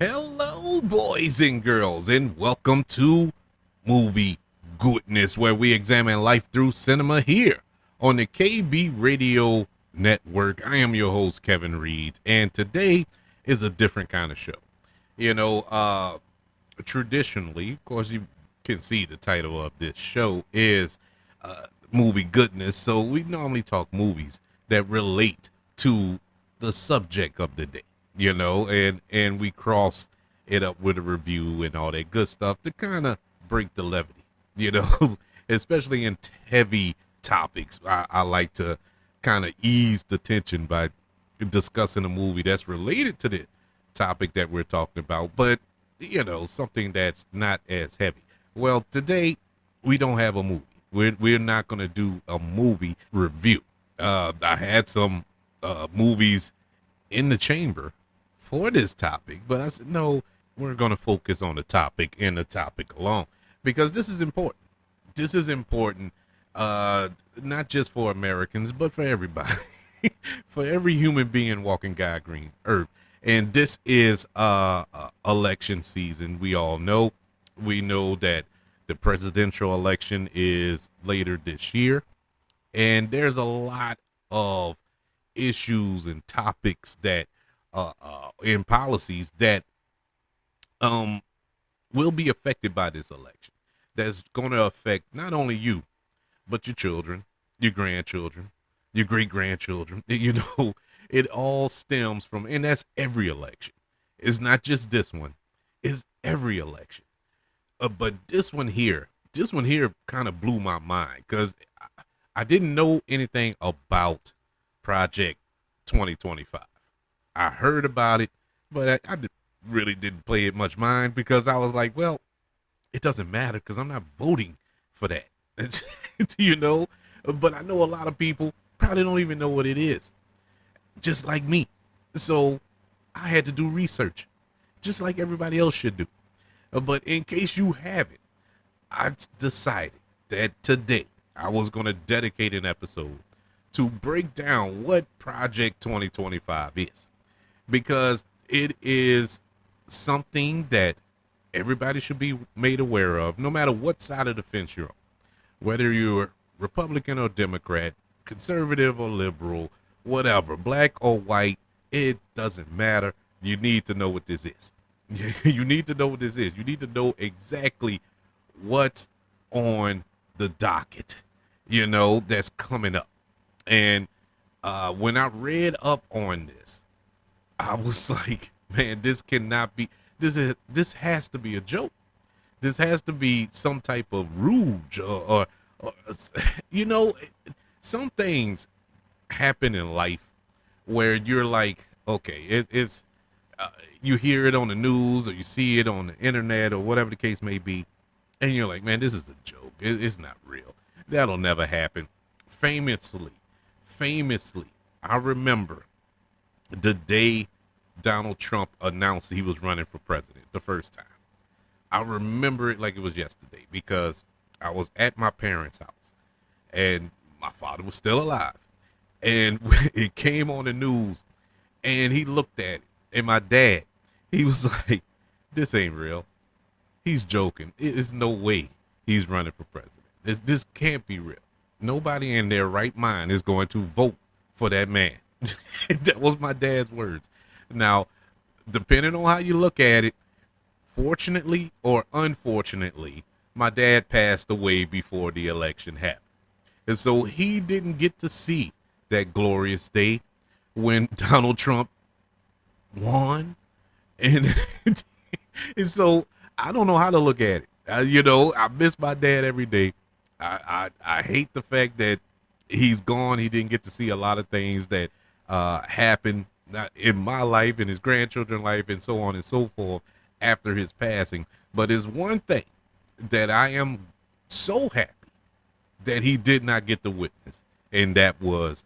Hello, boys and girls, and welcome to Movie Goodness, where we examine life through cinema here on the KB Radio Network. I am your host, Kevin Reed, and today is a different kind of show. Traditionally, of course, you can see the title of this show is Movie Goodness, so we normally talk movies that relate to the subject of the day, and we cross it up with a review and all that good stuff to kind of break the levity, you know, especially in heavy topics. I like to kind of ease the tension by discussing a movie that's related to the topic that we're talking about, but something that's not as heavy. Well, today we don't have a movie. We're not going to do a movie review. I had some movies in the chamber for this topic, but I said, no, we're going to focus on the topic and the topic alone because this is important. This is important, not just for Americans, but for everybody, for every human being walking God green earth. And this is election season. We know that the presidential election is later this year, and there's a lot of issues and topics that in policies that um will be affected by this election. That's going to affect not only you, but your children, your grandchildren, your great grandchildren. It all stems from, and that's every election. It's not just this one. It's every election. But this one here kind of blew my mind because I didn't know anything about Project 2025. I heard about it, but really didn't pay it much mind because I was like, well, it doesn't matter because I'm not voting for that. you know, but I know a lot of people probably don't even know what it is, just like me. So I had to do research, just like everybody else should do. But in case you haven't, I decided that today I was going to dedicate an episode to break down what Project 2025 is, because it is something that everybody should be made aware of, no matter what side of the fence you're on, whether you're Republican or Democrat, conservative or liberal, whatever, black or white, it doesn't matter. You need to know what this is. You need to know what this is. You need to know exactly what's on the docket, that's coming up. And when I read up on this, I was like, man, this cannot be. This has to be a joke. This has to be some type of rouge, or you know, some things happen in life where you're like, okay, it's you hear it on the news or you see it on the internet or whatever the case may be, and you're like, man, this is a joke. It's not real. That'll never happen. Famously, I remember the day Donald Trump announced he was running for president the first time. I remember it like it was yesterday because I was at my parents' house and my father was still alive. And it came on the news and he looked at it. And my dad, he was like, this ain't real. He's joking. There's no way he's running for president. This can't be real. Nobody in their right mind is going to vote for that man. That was my dad's words. Now, depending on how you look at it, fortunately or unfortunately, my dad passed away before the election happened. And so he didn't get to see that glorious day when Donald Trump won. And, and so I don't know how to look at it. I miss my dad every day. I hate the fact that he's gone. He didn't get to see a lot of things that happened in my life, in his grandchildren's life, and so on and so forth after his passing. But it's one thing that I am so happy that he did not get to witness, and that was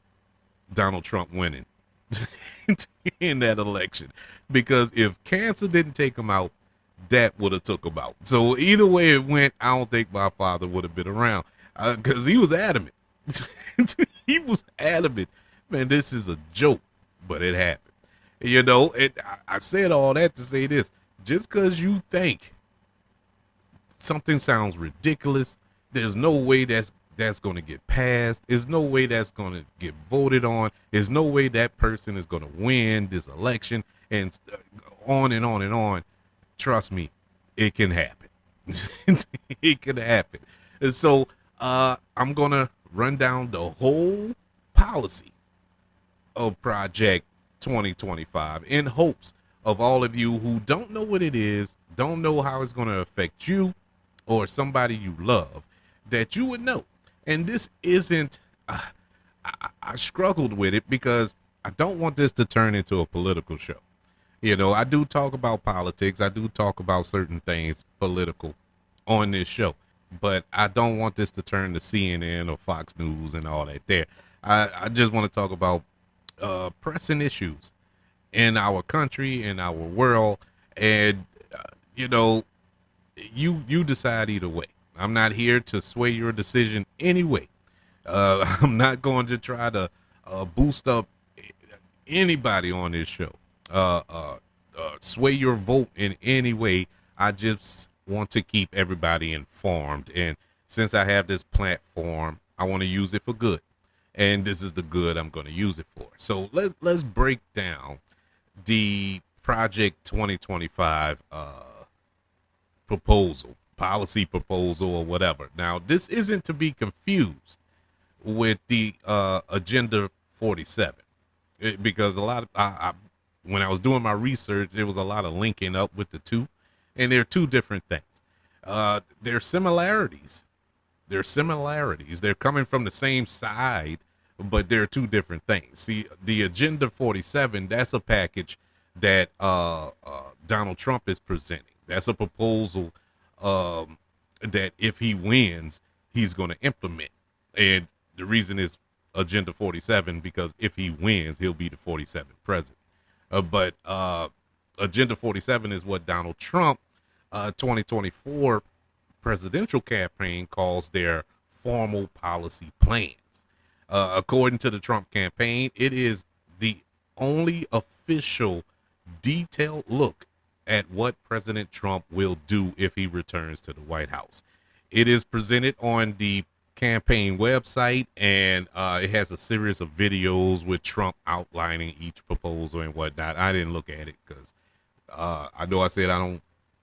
Donald Trump winning in that election. Because if cancer didn't take him out, that would have took him out. So either way it went, I don't think my father would have been around because he was adamant. He was adamant, man, this is a joke, but it happened. You know, I said all that to say this. Just because you think something sounds ridiculous, there's no way that's going to get passed. There's no way that's going to get voted on. There's no way that person is going to win this election, and on and on and on. Trust me, it can happen. It can happen. And so I'm going to run down the whole policy of Project 2025 in hopes of all of you who don't know what it is, don't know how it's going to affect you or somebody you love, that you would know. And this isn't, I struggled with it because I don't want this to turn into a political show. You know, I do talk about politics, I do talk about certain things political on this show, but I don't want this to turn to CNN or Fox News and all that there. I just want to talk about pressing issues in our country, in our world, and you know, you decide either way. I'm not here to sway your decision anyway. I'm not going to try to boost up anybody on this show, sway your vote in any way. I just want to keep everybody informed, and since I have this platform, I want to use it for good, and this is the good I'm going to use it for. So let's break down the Project 2025 proposal, policy proposal, or whatever. Now, this isn't to be confused with the Agenda 47, because a lot of when I was doing my research, there was a lot of linking up with the two, and they're two different things. Their similarities. They're similarities. They're coming from the same side, but they're two different things. See, the Agenda 47, that's a package that Donald Trump is presenting. That's a proposal that if he wins, he's going to implement. And the reason is Agenda 47 because if he wins, he'll be the 47th president. But Agenda 47 is what Donald Trump 2024 presidential campaign calls their formal policy plans. According to the Trump campaign, it is the only official detailed look at what President Trump will do if he returns to the White House. It is presented on the campaign website, and it has a series of videos with Trump outlining each proposal and whatnot. I didn't look at it because I know I said I don't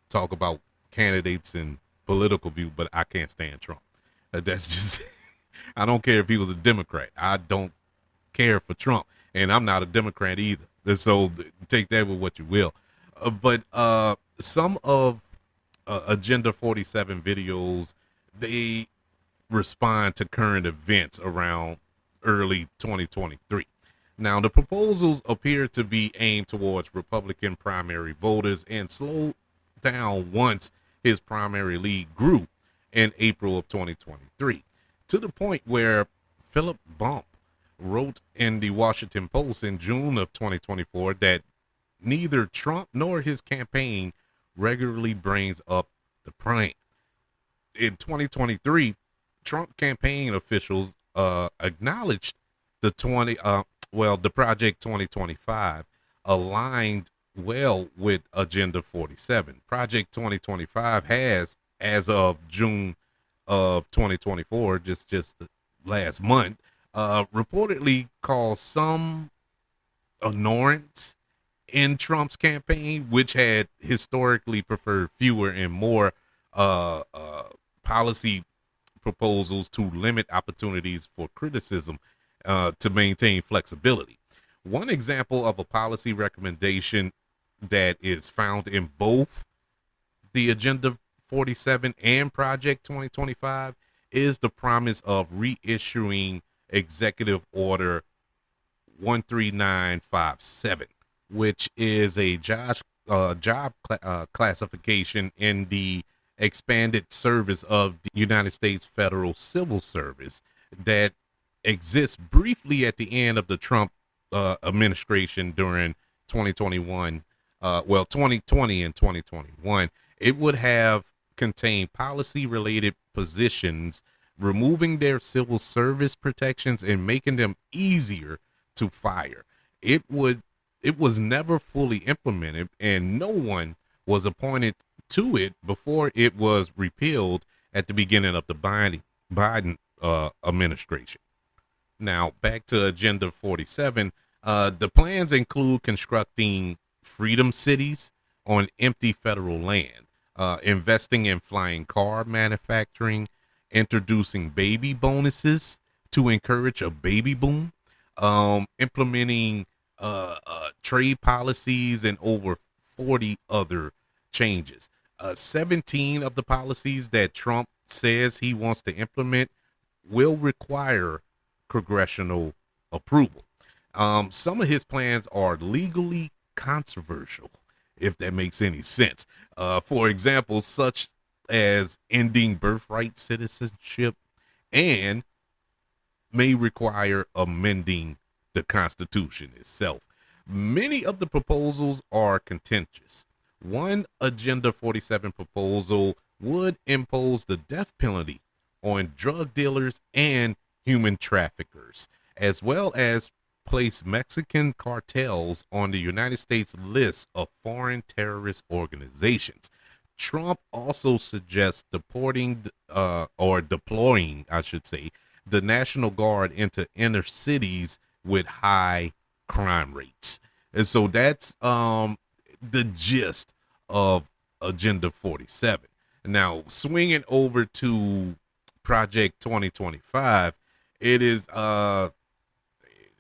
talk about candidates and political view, but I can't stand Trump. That's just, I don't care if he was a Democrat. I don't care for Trump, and I'm not a Democrat either. So take that with what you will. But some of Agenda 47 videos, they respond to current events around early 2023. Now, the proposals appear to be aimed towards Republican primary voters and slowed down once his primary lead grew in April of 2023, to the point where Philip Bump wrote in the Washington Post in June of 2024 that neither Trump nor his campaign regularly brings up the plan. In 2023, Trump campaign officials acknowledged the Project 2025 aligned well with Agenda 47. Project 2025 has, as of June of 2024, just the last month, reportedly caused some annoyance in Trump's campaign, which had historically preferred fewer and more policy proposals to limit opportunities for criticism to maintain flexibility. One example of a policy recommendation that is found in both the Agenda 47 and Project 2025 is the promise of reissuing Executive Order 13957, which is a job classification in the expanded service of the United States Federal Civil Service that exists briefly at the end of the Trump administration during 2021, 2020 and 2021. It would have contained policy related positions, removing their civil service protections and making them easier to fire. It would it was never fully implemented, and no one was appointed to it before it was repealed at the beginning of the Biden administration. Now, back to Agenda 47. The plans include constructing freedom cities on empty federal land, investing in flying car manufacturing, introducing baby bonuses to encourage a baby boom, implementing trade policies, and over 40 other changes. 17 of the policies that Trump says he wants to implement will require congressional approval. Some of his plans are legally controversial, if that makes any sense. For example, such as ending birthright citizenship and may require amending the Constitution itself. Many of the proposals are contentious. One Agenda 47 proposal would impose the death penalty on drug dealers and human traffickers, as well as place Mexican cartels on the United States list of foreign terrorist organizations. Trump also suggests deporting or deploying, I should say, the National Guard into inner cities with high crime rates. And so that's the gist of Agenda 47. Now, swinging over to Project 2025, it is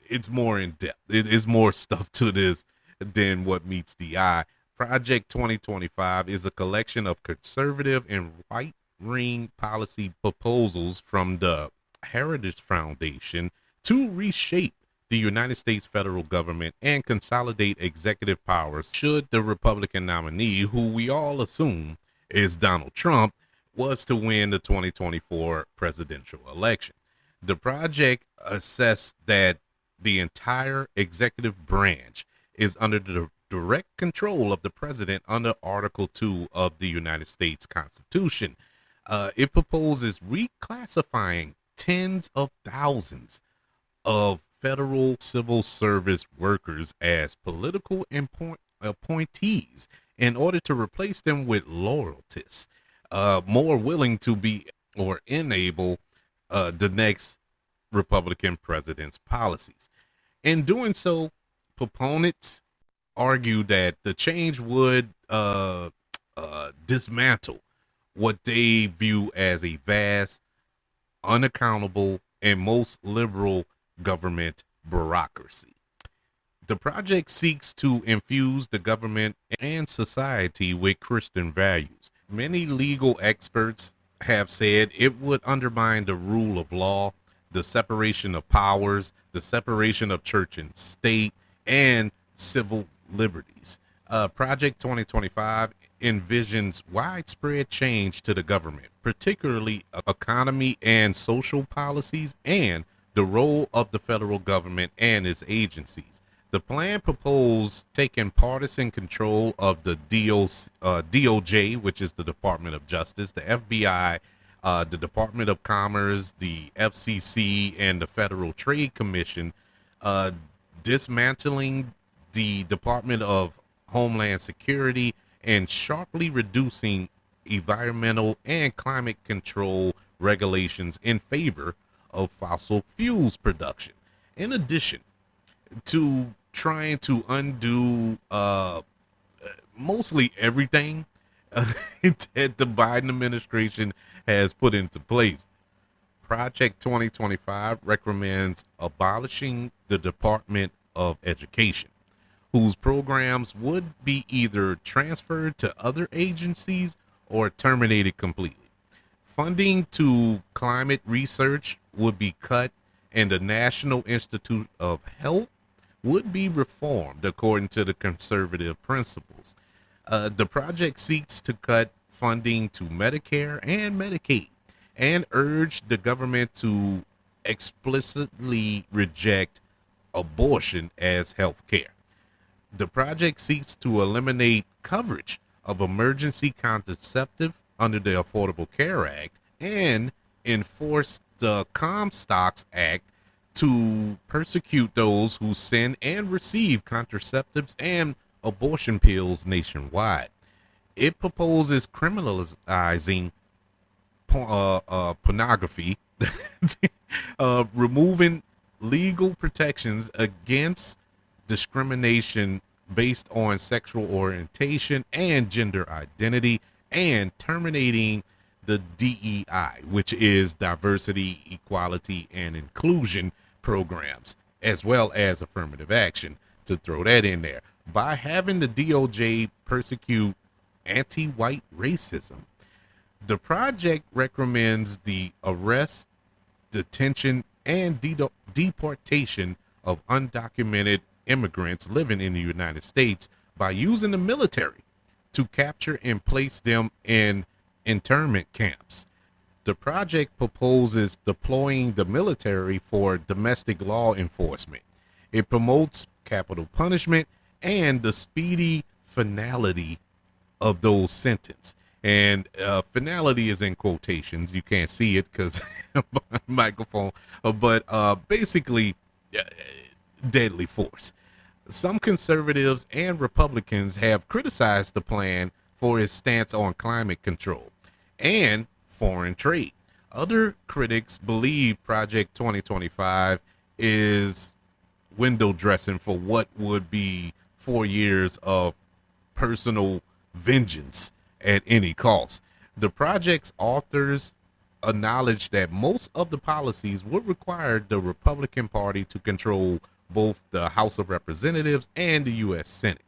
it's more in depth. It is more stuff to this than what meets the eye. Project 2025 is a collection of conservative and right-wing policy proposals from the Heritage Foundation to reshape the United States federal government and consolidate executive powers should the Republican nominee, who we all assume is Donald Trump, was to win the 2024 presidential election. The project assessed that the entire executive branch is under the direct control of the president under Article 2 of the United States Constitution. It proposes reclassifying tens of thousands of federal civil service workers as political appointees in order to replace them with loyalists, more willing to be or enable the next Republican president's policies. In doing so, proponents argue that the change would dismantle what they view as a vast, unaccountable, and most liberal government bureaucracy. The project seeks to infuse the government and society with Christian values. Many legal experts have said it would undermine the rule of law, the separation of powers, the separation of church and state, and civil liberties. Project 2025 envisions widespread change to the government, particularly economy and social policies, and the role of the federal government and its agencies. The plan proposed taking partisan control of the DOJ, which is the Department of Justice, the FBI, the Department of Commerce, the FCC, and the Federal Trade Commission, dismantling the Department of Homeland Security, and sharply reducing environmental and climate control regulations in favor of fossil fuels production. In addition to trying to undo mostly everything that the Biden administration has put into place, Project 2025 recommends abolishing the Department of Education, whose programs would be either transferred to other agencies or terminated completely. Funding to climate research would be cut, and the National Institute of Health would be reformed according to the conservative principles. The project seeks to cut funding to Medicare and Medicaid and urge the government to explicitly reject abortion as health care. The project seeks to eliminate coverage of emergency contraceptive under the Affordable Care Act and enforce the Comstock Act to persecute those who send and receive contraceptives and abortion pills nationwide. It proposes criminalizing pornography, removing legal protections against discrimination based on sexual orientation and gender identity, and terminating the DEI, which is diversity, equality, and inclusion programs, as well as affirmative action, to throw that in there, by having the DOJ persecute anti-white racism. The project recommends the arrest, detention, and deportation of undocumented immigrants living in the United States by using the military to capture and place them in internment camps. The project proposes deploying the military for domestic law enforcement. It promotes capital punishment and the speedy finality of those sentences. And finality is in quotations. You can't see it because microphone, but basically, deadly force. Some conservatives and Republicans have criticized the plan for its stance on climate control and foreign trade. Other critics believe Project 2025 is window dressing for what would be 4 years of personal vengeance at any cost. The project's authors acknowledge that most of the policies would require the Republican Party to control both the House of Representatives and the U.S. Senate.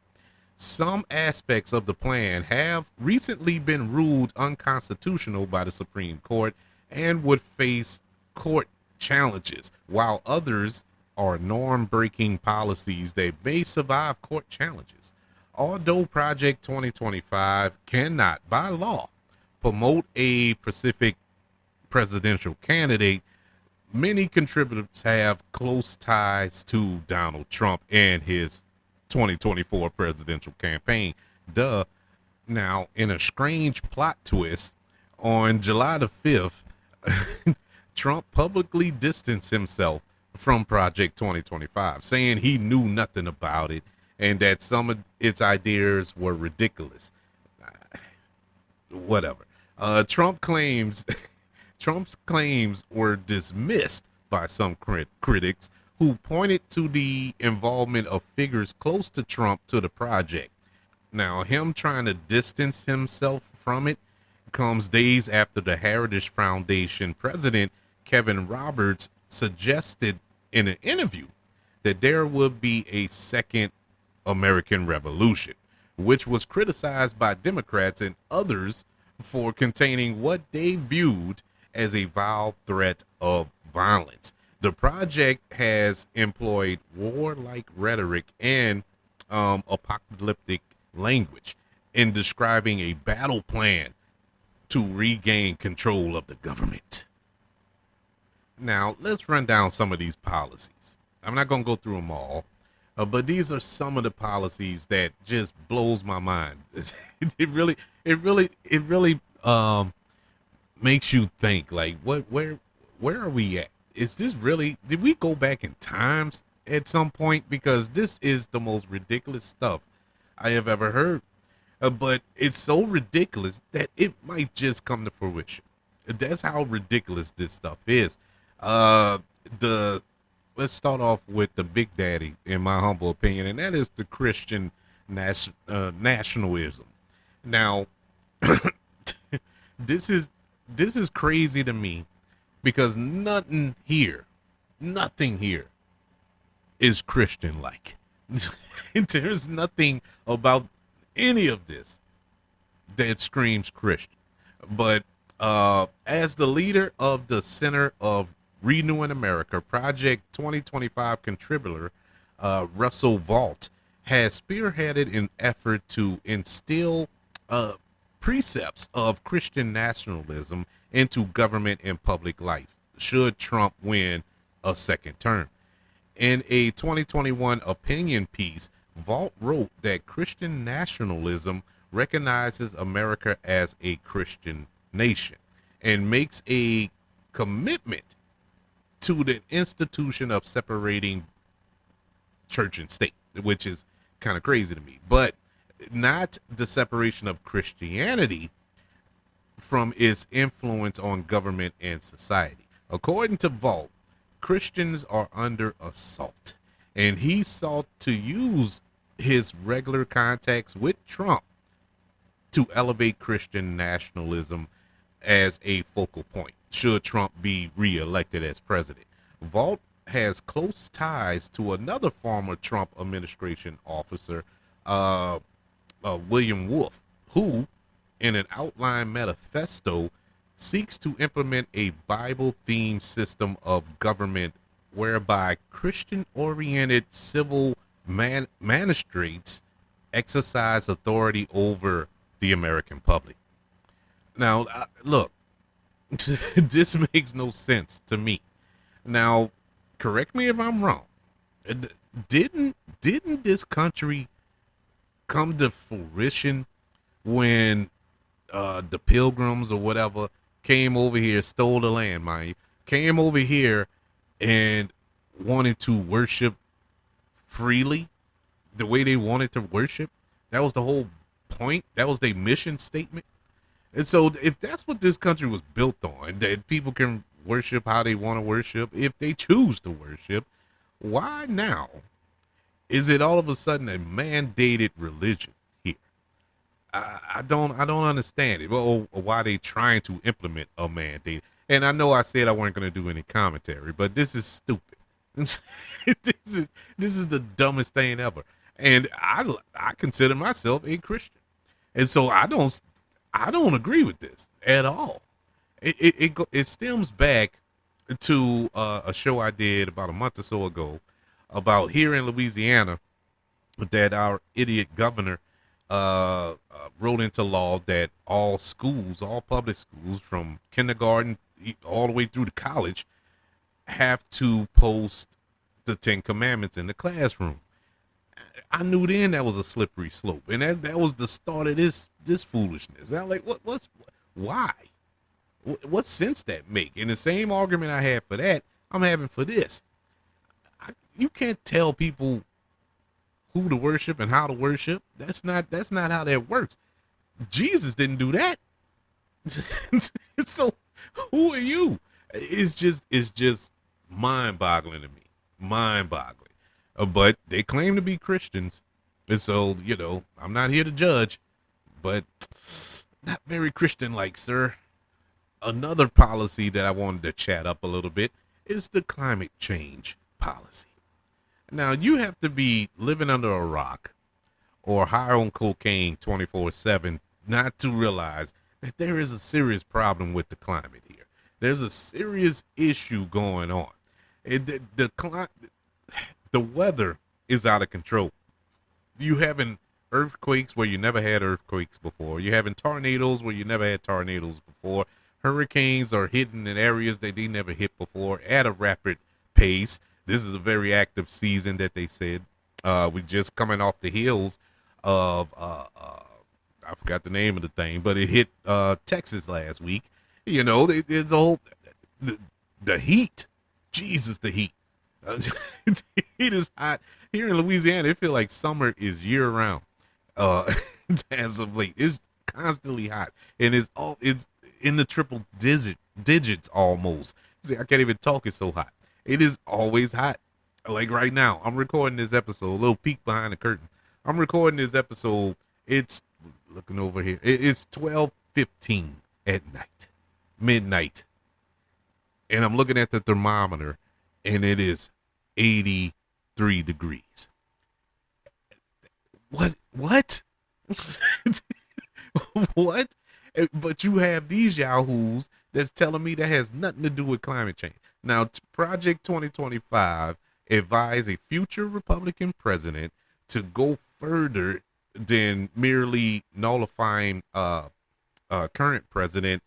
Some aspects of the plan have recently been ruled unconstitutional by the Supreme Court and would face court challenges, while others are norm-breaking policies that may survive court challenges. Although Project 2025 cannot, by law, promote a specific presidential candidate, many contributors have close ties to Donald Trump and his 2024 presidential campaign. Now, in a strange plot twist, on July the 5th, Trump publicly distanced himself from Project 2025, saying he knew nothing about it and that some of its ideas were ridiculous. Whatever. Trump's claims were dismissed by some critics who pointed to the involvement of figures close to Trump to the project. Now, him trying to distance himself from it comes days after the Heritage Foundation president, Kevin Roberts, suggested in an interview that there would be a second American Revolution, which was criticized by Democrats and others for containing what they viewed as a vile threat of violence. The project has employed warlike rhetoric and apocalyptic language in describing a battle plan to regain control of the government. Now, let's run down some of these policies. I'm not going to go through them all, but these are some of the policies that just blows my mind. It really makes you think, like, where are we at? Is this really, did we go back in times at some point? Because this is the most ridiculous stuff I have ever heard. But it's so ridiculous that it might just come to fruition. That's how ridiculous this stuff is. Let's start off with the big daddy, in my humble opinion, and that is the Christian nationalism. Now, this is crazy to me because nothing here is Christian like. There's nothing about any of this that screams Christian. But as the leader of the Center of Renewing America, Project 2025 contributor Russell Vought has spearheaded an effort to instill precepts of Christian nationalism into government and public life should Trump win a second term. In a 2021 opinion piece, Vought wrote that Christian nationalism recognizes America as a Christian nation and makes a commitment to the institution of separating church and state, which is kind of crazy to me, but not the separation of Christianity from its influence on government and society. According to Vault, Christians are under assault, and he sought to use his regular contacts with Trump to elevate Christian nationalism as a focal point should Trump be reelected as president. Vault has close ties to another former Trump administration officer, William Wolf, who, in an outline manifesto, seeks to implement a Bible-themed system of government whereby Christian-oriented civil magistrates exercise authority over the American public. Now, look, this makes no sense to me. Now, correct me if I'm wrong. Didn't this country come to fruition when the Pilgrims or whatever came over here, stole the land, mind you, came over here and wanted to worship freely the way they wanted to worship? That was the whole point. That was their mission statement. And so if that's what this country was built on, that people can worship how they want to worship if they choose to worship, why now is it all of a sudden a mandated religion here? I don't understand it. Or why they trying to implement a mandate. And I know I said I weren't going to do any commentary, but this is stupid. this is the dumbest thing ever. And I consider myself a Christian, and so I don't agree with this at all. It stems back to a show I did about a month or so ago about here in Louisiana that our idiot governor wrote into law that all schools, all public schools from kindergarten all the way through to college, have to post the 10 Commandments in the classroom. I knew then that was a slippery slope, and that was the start of this foolishness. And I'm like, why? What sense that make? And the same argument I had for that, I'm having for this. You can't tell people who to worship and how to worship. That's not how that works. Jesus didn't do that. So who are you? It's just mind-boggling to me. Mind-boggling. But they claim to be Christians. And so, I'm not here to judge, but not very Christian-like, sir. Another policy that I wanted to chat up a little bit is the climate change policy. Now, you have to be living under a rock or high on cocaine 24/7 not to realize that there is a serious problem with the climate here. There's a serious issue going on. The weather is out of control. You having earthquakes where you never had earthquakes before. You having tornadoes where you never had tornadoes before. Hurricanes are hitting in areas that they never hit before at a rapid pace. This is a very active season that they said. We're just coming off the heels of I forgot the name of the thing, but it hit Texas last week. There's a whole the heat. Jesus, the heat. It is hot here in Louisiana. It feels like summer is year round. As of late, it's constantly hot, and it's in the triple digits almost. See, I can't even talk. It's so hot. It is always hot. Like right now, I'm recording this episode. A little peek behind the curtain. I'm recording this episode. It's looking over here. It's 12:15 at night, midnight, and I'm looking at the thermometer, and it is 83 degrees. What? What? But you have these yahoos that's telling me that has nothing to do with climate change. Now, Project 2025 advised a future Republican president to go further than merely nullifying current president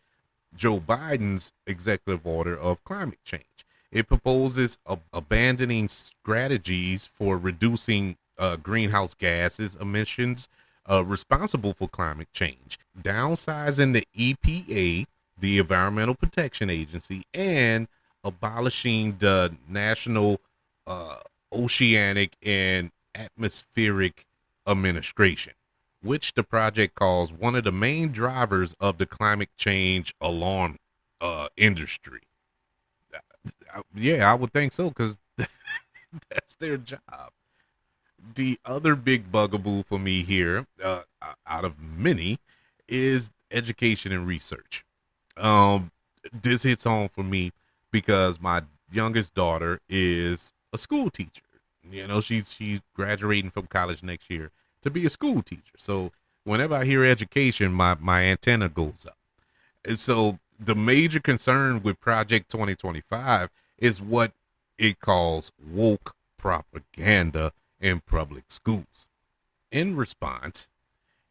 Joe Biden's executive order of climate change. It proposes abandoning strategies for reducing greenhouse gases emissions responsible for climate change, downsizing the EPA, the Environmental Protection Agency, and abolishing the National uh, Oceanic and Atmospheric Administration, which the project calls one of the main drivers of the climate change alarm industry. Yeah, I would think so because that's their job. The other big bugaboo for me here, out of many, is education and research. Um, this hits home for me because my youngest daughter is a school teacher. You know, she's graduating from college next year to be a school teacher. So whenever I hear education, my antenna goes up. And so the major concern with Project 2025 is what it calls woke propaganda in public schools. In response,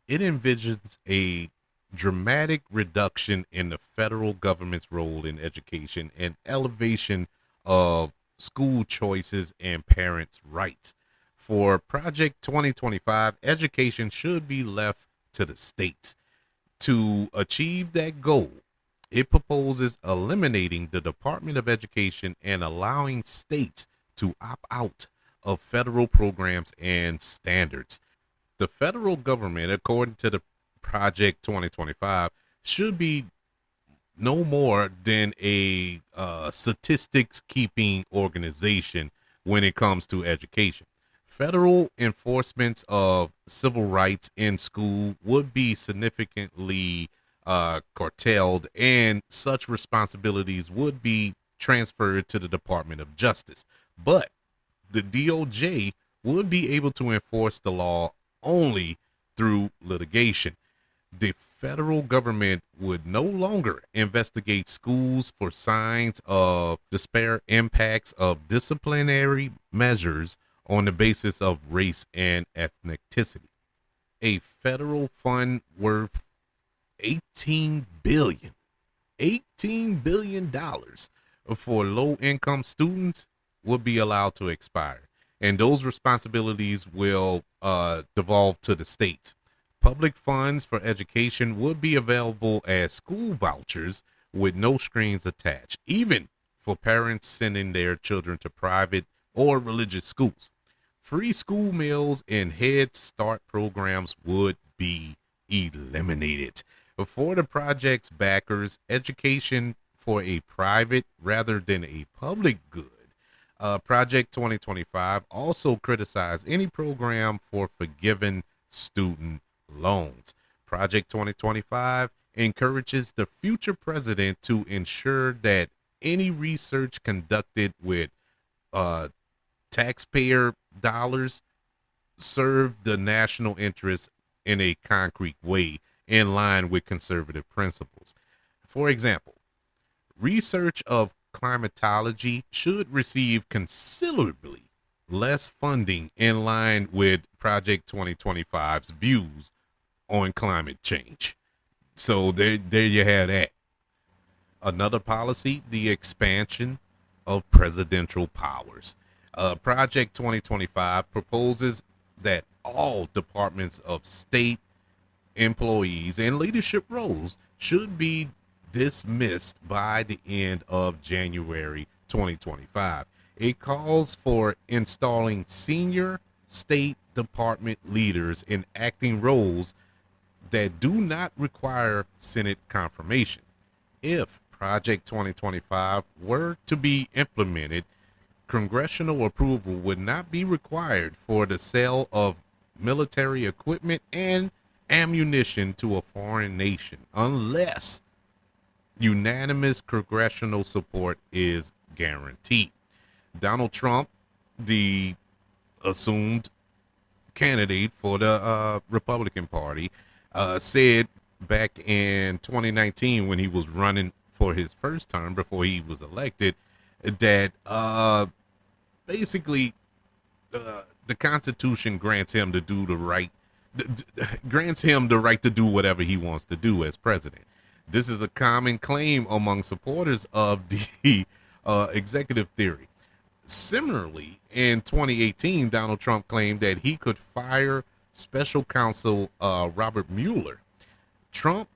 it envisions a dramatic reduction in the federal government's role in education and elevation of school choices and parents' rights. For Project 2025, education should be left to the states. To achieve that goal, it proposes eliminating the Department of Education and allowing states to opt out of federal programs and standards. The federal government, according to the Project 2025, should be no more than a statistics keeping organization when it comes to education. Federal enforcements of civil rights in school would be significantly curtailed, and such responsibilities would be transferred to the Department of Justice. But the DOJ would be able to enforce the law only through litigation. The federal government would no longer investigate schools for signs of disparate impacts of disciplinary measures on the basis of race and ethnicity. A federal fund worth 18 billion, $18 billion for low income students would be allowed to expire. And those responsibilities will devolve to the states. Public funds for education would be available as school vouchers with no strings attached, even for parents sending their children to private or religious schools. Free school meals and Head Start programs would be eliminated. For the project's backers, education for a private rather than a public good. Project 2025 also criticized any program for forgiving student loans. Project 2025 encourages the future president to ensure that any research conducted with uh, taxpayer dollars serve the national interest in a concrete way in line with conservative principles. For example, research of climatology should receive considerably less funding in line with Project 2025's views on climate change. So there you have that. Another policy, the expansion of presidential powers. Project 2025 proposes that all departments of state employees and leadership roles should be dismissed by the end of January 2025. It calls for installing senior State Department leaders in acting roles that do not require Senate confirmation. If Project 2025 were to be implemented, congressional approval would not be required for the sale of military equipment and ammunition to a foreign nation unless unanimous congressional support is guaranteed. Donald Trump, the assumed candidate for the Republican Party, said back in 2019 when he was running for his first term before he was elected that basically the Constitution grants him to do the right, grants him the right to do whatever he wants to do as president. This is a common claim among supporters of the executive theory. Similarly, in 2018, Donald Trump claimed that he could fire special counsel Robert Mueller. Trump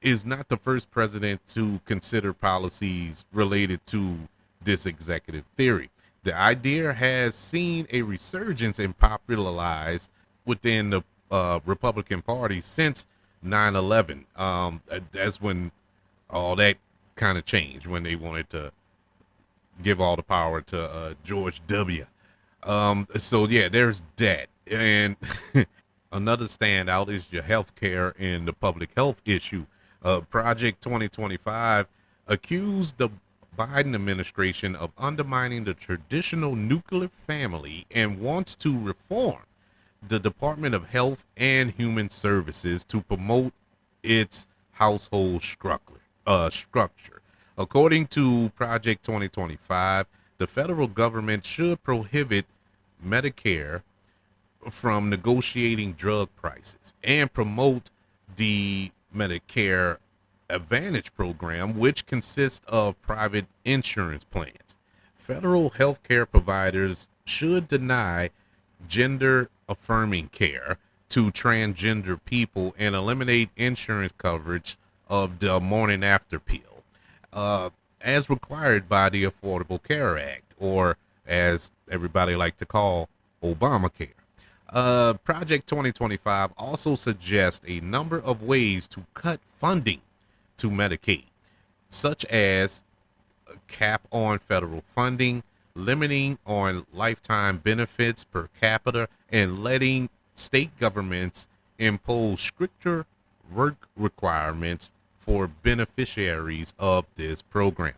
is not the first president to consider policies related to this executive theory. The idea has seen a resurgence and popularized within the Republican Party since 9/11. That's when all that kind of changed, when they wanted to give all the power to George W. So yeah, there's that. And another standout is your healthcare and the public health issue. Project 2025 accused the Biden administration of undermining the traditional nuclear family and wants to reform the Department of Health and Human Services to promote its household structure. According to Project 2025, the federal government should prohibit Medicare from negotiating drug prices and promote the Medicare Advantage program, which consists of private insurance plans. Federal healthcare providers should deny gender affirming care to transgender people and eliminate insurance coverage of the morning after pill, as required by the Affordable Care Act, or as everybody like to call Obamacare. Project 2025 also suggests a number of ways to cut funding to Medicaid, such as a cap on federal funding, limiting on lifetime benefits per capita, and letting state governments impose stricter work requirements for beneficiaries of this program.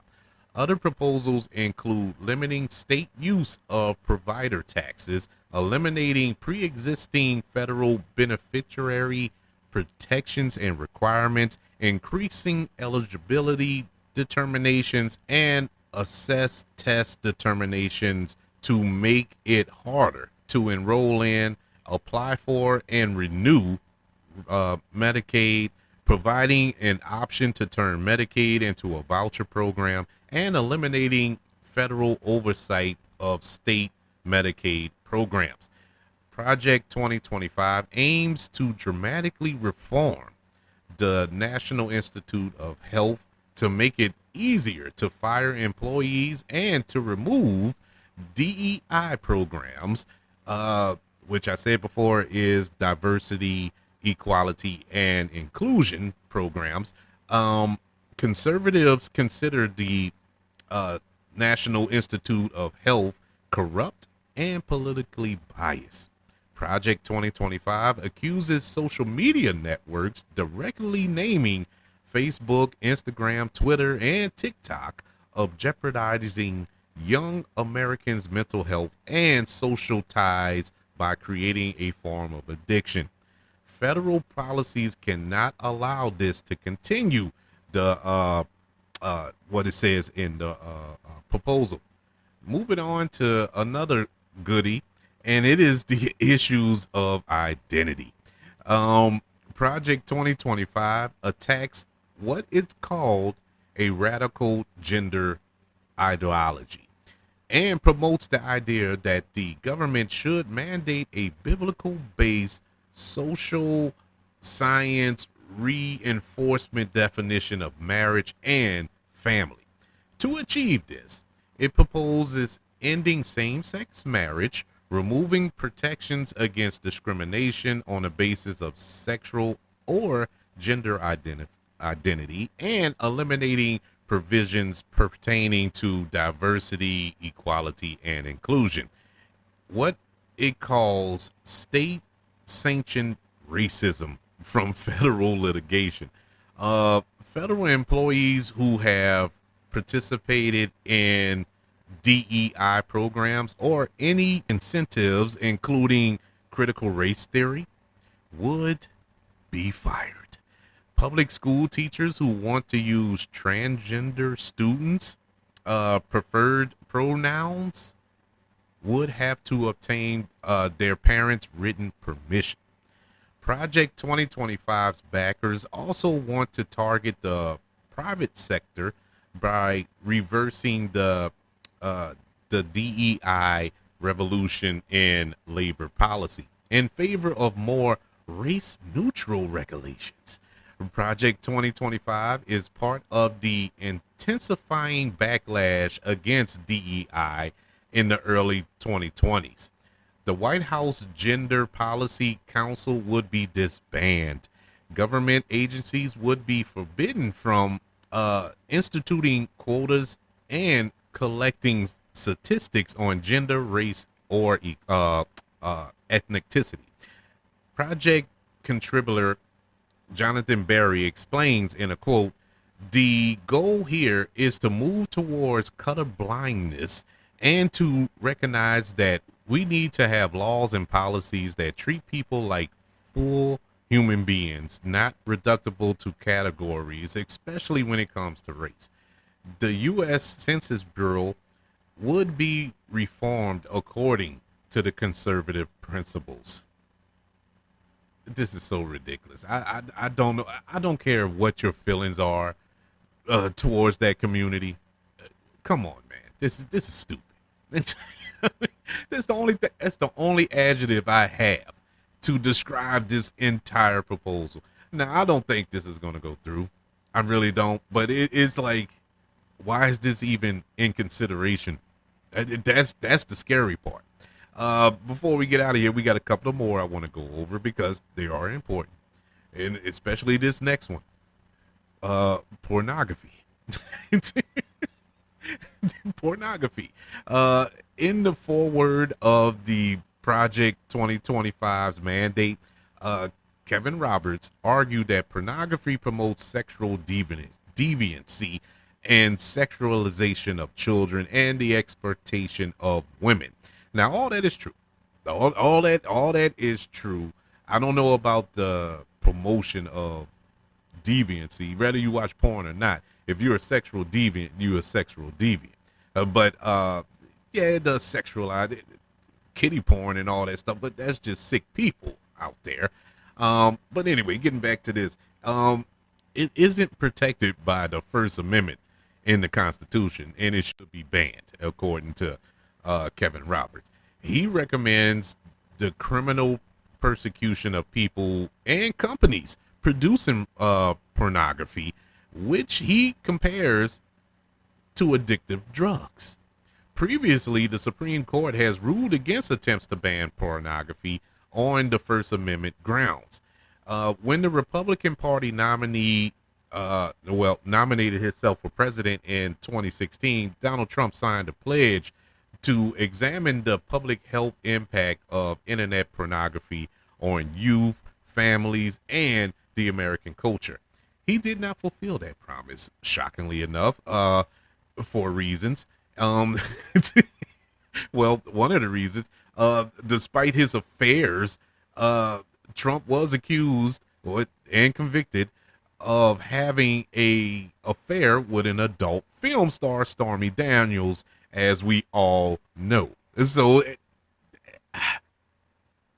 Other proposals include limiting state use of provider taxes, eliminating pre existing federal beneficiary protections and requirements, increasing eligibility determinations, and assess test determinations to make it harder to enroll in, apply for, and renew Medicaid, providing an option to turn Medicaid into a voucher program, and eliminating federal oversight of state Medicaid programs. Project 2025 aims to dramatically reform the National Institute of Health to make it easier to fire employees and to remove DEI programs, which I said before is diversity, equality, and inclusion programs. Conservatives consider the National Institute of Health corrupt and politically biased. Project 2025 accuses social media networks directly naming Facebook, Instagram, Twitter, and TikTok of jeopardizing young Americans' mental health and social ties by creating a form of addiction. Federal policies cannot allow this to continue. The what it says in the proposal. Moving on to another goodie, and it is the issues of identity. Project 2025 attacks what it's called a radical gender ideology and promotes the idea that the government should mandate a biblical based social science reinforcement definition of marriage and family. To achieve this, it proposes ending same sex marriage, removing protections against discrimination on the basis of sexual or gender identity, and eliminating provisions pertaining to diversity, equality, and inclusion. What it calls state sanctioned racism from federal litigation. Federal employees who have participated in DEI programs or any incentives, including critical race theory, would be fired. Public school teachers who want to use transgender students' preferred pronouns would have to obtain their parents' written permission. Project 2025's backers also want to target the private sector by reversing the DEI revolution in labor policy in favor of more race-neutral regulations. Project 2025 is part of the intensifying backlash against DEI in the early 2020s. The White House Gender Policy Council would be disbanded. Government agencies would be forbidden from instituting quotas and collecting statistics on gender, race, or ethnicity. Project contributor Jonathan Berry explains in a quote, the goal here is to move towards color blindness and to recognize that we need to have laws and policies that treat people like full human beings, not reducible to categories, especially when it comes to race. The U.S. Census Bureau would be reformed according to the conservative principles. This is so ridiculous. I don't know. I don't care what your feelings are towards that community. Come on, man. This is stupid. That's the only adjective I have to describe this entire proposal. Now, I don't think this is going to go through. I really don't. But it's like, why is this even in consideration? That's the scary part. Before we get out of here, we got a couple of more I want to go over because they are important, and especially this next one. Pornography. Pornography. In the foreword of the Project 2025's mandate, Kevin Roberts argued that pornography promotes sexual deviancy and sexualization of children and the exploitation of women. Now, all that is true. All that is true. I don't know about the promotion of deviancy, whether you watch porn or not. If you're a sexual deviant, you're a sexual deviant. But yeah, it does sexualize kitty porn and all that stuff, but that's just sick people out there. But anyway, getting back to this, it isn't protected by the First Amendment in the Constitution, and it should be banned, according to Kevin Roberts. He recommends the criminal persecution of people and companies producing pornography, which he compares to addictive drugs. Previously, the Supreme Court has ruled against attempts to ban pornography on the First Amendment grounds. When the Republican Party nominated himself for president in 2016, Donald Trump signed a pledge to examine the public health impact of internet pornography on youth, families, and the American culture. He did not fulfill that promise, shockingly enough, for reasons. Well, one of the reasons, despite his affairs, Trump was accused and convicted of having a affair with an adult film star, Stormy Daniels, as we all know. So,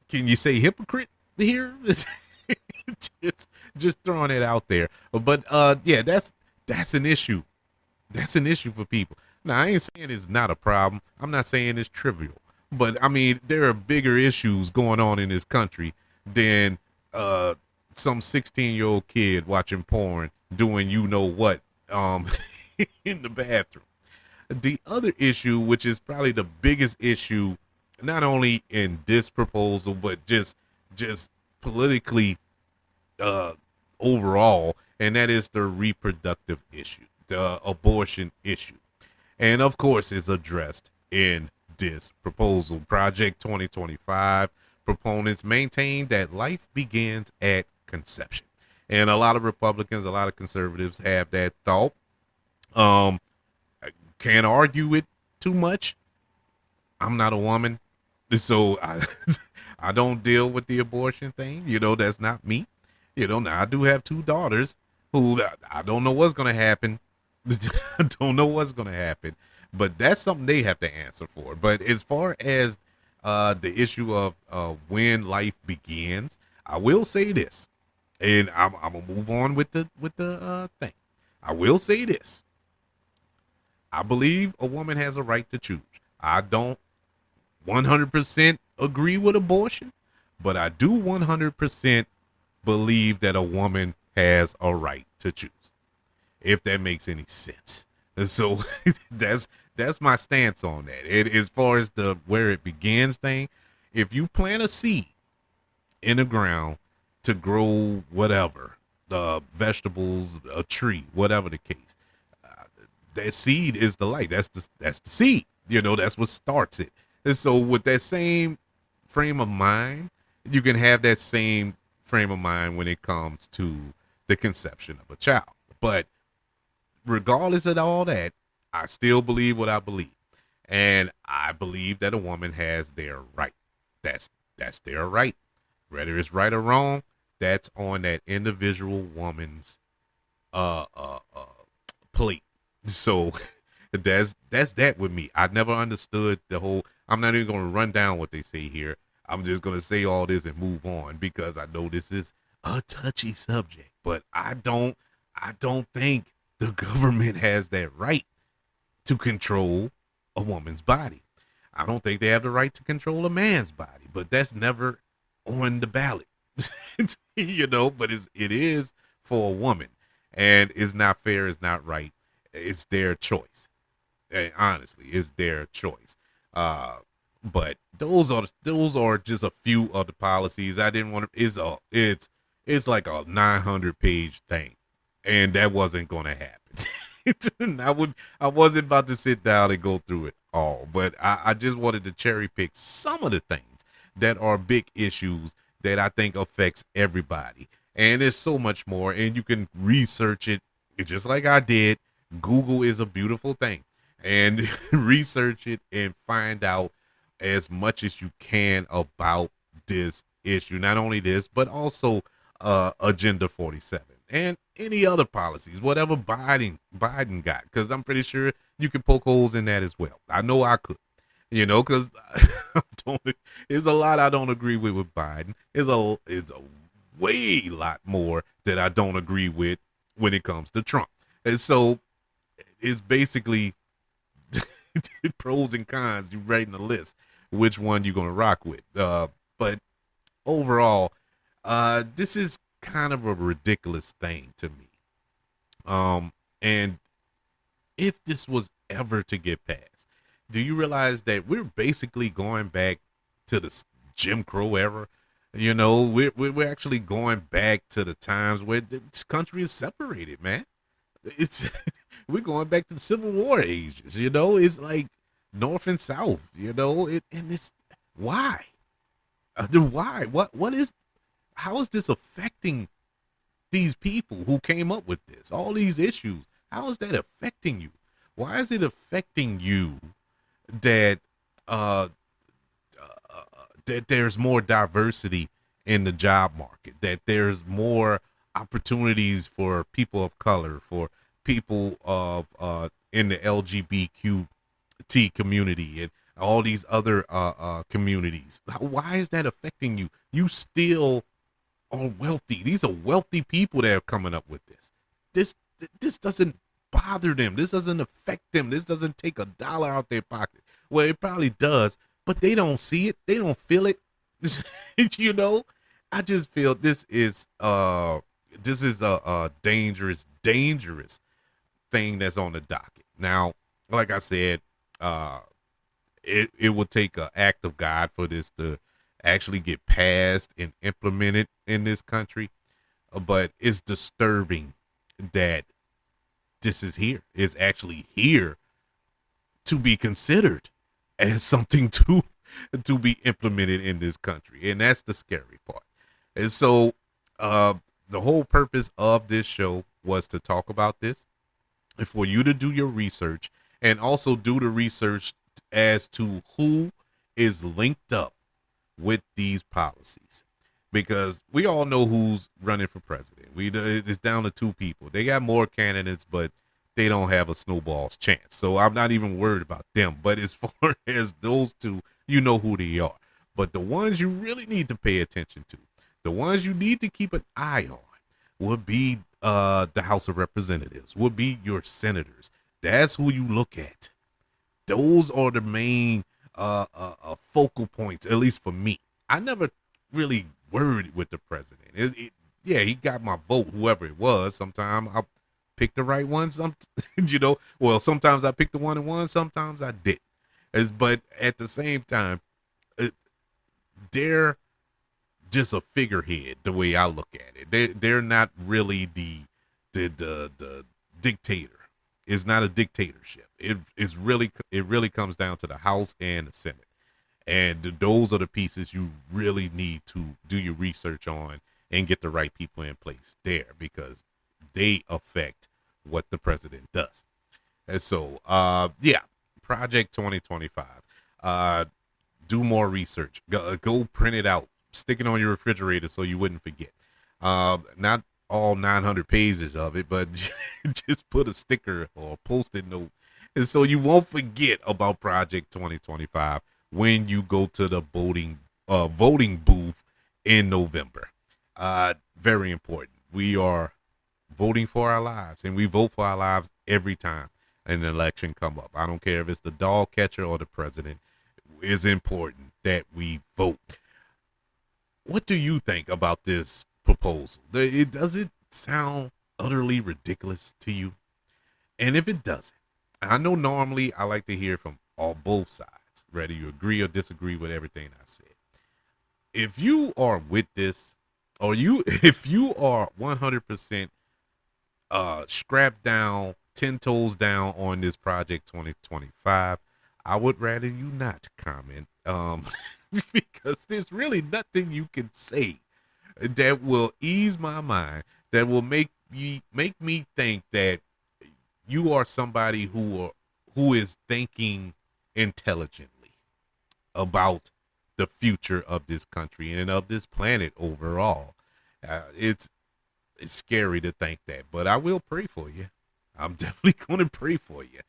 can you say hypocrite here? just throwing it out there. But yeah, that's an issue. That's an issue for people. Now, I ain't saying it's not a problem. I'm not saying it's trivial. But I mean, there are bigger issues going on in this country than some 16-year-old kid watching porn, doing you know what in the bathroom. The other issue, which is probably the biggest issue, not only in this proposal, but just politically overall, and that is the reproductive issue, the abortion issue. And of course, is addressed in this proposal. Project 2025 proponents maintain that life begins at conception. And a lot of Republicans, a lot of conservatives have that thought. Can't argue it too much. I'm not a woman, so I don't deal with the abortion thing. You know, that's not me. You know, now I do have two daughters who I don't know what's going to happen. I don't know what's going to happen, but that's something they have to answer for. But as far as the issue of when life begins, I will say this, and I'm gonna move on with the thing. I will say this. I believe a woman has a right to choose. I don't 100% agree with abortion, but I do 100% believe that a woman has a right to choose, if that makes any sense. And so that's that's my stance on that. It as far as the where it begins thing, if you plant a seed in the ground to grow whatever, the vegetables, a tree, whatever the case, that seed is the light. That's the seed. You know, that's what starts it. And so with that same frame of mind, you can have that same frame of mind when it comes to the conception of a child. But regardless of all that, I still believe what I believe. And I believe that a woman has their right. That's their right. Whether it's right or wrong, that's on that individual woman's uh uh uh plate. So that's that with me. I never understood the whole. I'm not even going to run down what they say here. I'm just going to say all this and move on because I know this is a touchy subject. But I don't think the government has that right to control a woman's body. I don't think they have the right to control a man's body, but that's never on the ballot. But it is for a woman, and it's not fair, it's not right. It's their choice. And honestly, it's their choice. But those are just a few of the policies. I didn't want to. It's like a 900-page thing, and that wasn't going to happen. I wasn't about to sit down and go through it all, but I just wanted to cherry pick some of the things that are big issues that I think affects everybody. And there's so much more, and you can research it just like I did. Google is a beautiful thing, and research it and find out as much as you can about this issue. Not only this, but also Agenda 47 and any other policies, whatever Biden got, because I'm pretty sure you can poke holes in that as well. I know I could, because there's a lot I don't agree with Biden. There's a way lot more that I don't agree with when it comes to Trump. And so it's basically pros and cons. You writing a list, which one you're gonna rock with. But overall, this is kind of a ridiculous thing to me. And if this was ever to get passed, do you realize that we're basically going back to the Jim Crow era? We're actually going back to the times where this country is separated, man. It's we're going back to the Civil War ages. It's like North and South. And it's why? Why? What is? How is this affecting these people who came up with this? All these issues. How is that affecting you? Why is it affecting you that that there's more diversity in the job market, that there's more opportunities for people of color, for people of in the LGBTQ community and all these other communities? Why is that affecting you? You still are wealthy. These are wealthy people that are coming up with this. This doesn't bother them. This doesn't affect them. This doesn't take a dollar out their pocket. Well, it probably does, but they don't see it. They don't feel it. I just feel this is a dangerous thing that's on the docket. Now, like I said, it would take an act of God for this to actually get passed and implemented in this country. But it's disturbing that this is here. It's actually here to be considered as something to be implemented in this country, and that's the scary part. And so, the whole purpose of this show was to talk about this, and for you to do your research, and also do the research as to who is linked up with these policies, because we all know who's running for president. It's down to two people. They got more candidates, but they don't have a snowball's chance. So I'm not even worried about them. But as far as those two, you know who they are. But the ones you really need to pay attention to, the ones you need to keep an eye on, would be the House of Representatives, would be your senators. That's who you look at. Those are the main focal points, at least for me. I never really worried with the president. Yeah, he got my vote, whoever it was. Sometimes pick the right one. Well, sometimes I pick the one and one, sometimes I didn't. But at the same time, uh, they're just a figurehead. The way I look at it, they're not really the dictator. It's not a dictatorship. It really comes down to the House and the Senate, and those are the pieces you really need to do your research on and get the right people in place there, because they affect what the president does. And so, yeah, Project 2025. Uh, do more research. Go print it out. Stick it on your refrigerator so you wouldn't forget. Not all 900 pages of it, but just put a sticker or a post-it note, and so you won't forget about Project 2025 when you go to the voting booth in November. Very important. We are voting for our lives, and we vote for our lives every time an election come up. I don't care if it's the dog catcher or the president. It's important that we vote. What do you think about this proposal? Does it sound utterly ridiculous to you? And if it doesn't, I know normally I like to hear from both sides, whether you agree or disagree with everything I said. If you are with this, or if you are 100% strapped down, 10 toes down on this Project 2025, I would rather you not comment, because there's really nothing you can say that will ease my mind, that will make me think that you are somebody who is thinking intelligently about the future of this country and of this planet overall. It's scary to think that, but I will pray for you. I'm definitely going to pray for you.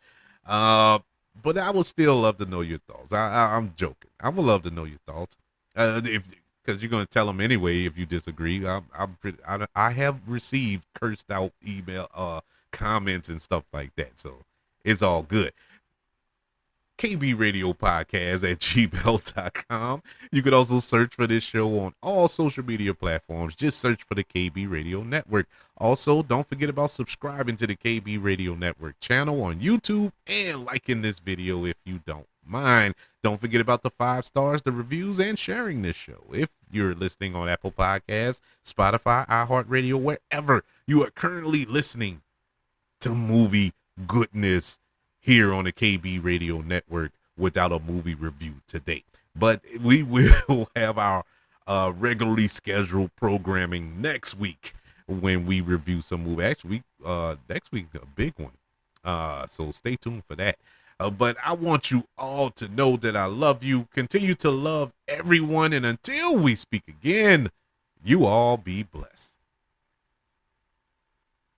But I would still love to know your thoughts. I'm joking. I would love to know your thoughts. Because you're going to tell them anyway if you disagree. I have received cursed out email, comments and stuff like that, so it's all good. KB Radio Podcast at gmail.com. You could also search for this show on all social media platforms. Just search for the KB Radio Network. Also, don't forget about subscribing to the KB Radio Network channel on YouTube and liking this video if you don't mind. Don't forget about the 5 stars, the reviews, and sharing this show. If you're listening on Apple Podcasts, Spotify, iHeartRadio, wherever you are currently listening to movie goodness here on the KB Radio Network without a movie review today. But we will have our regularly scheduled programming next week when we review some movie. Actually, next week a big one. So stay tuned for that. But I want you all to know that I love you. Continue to love everyone. And until we speak again, you all be blessed.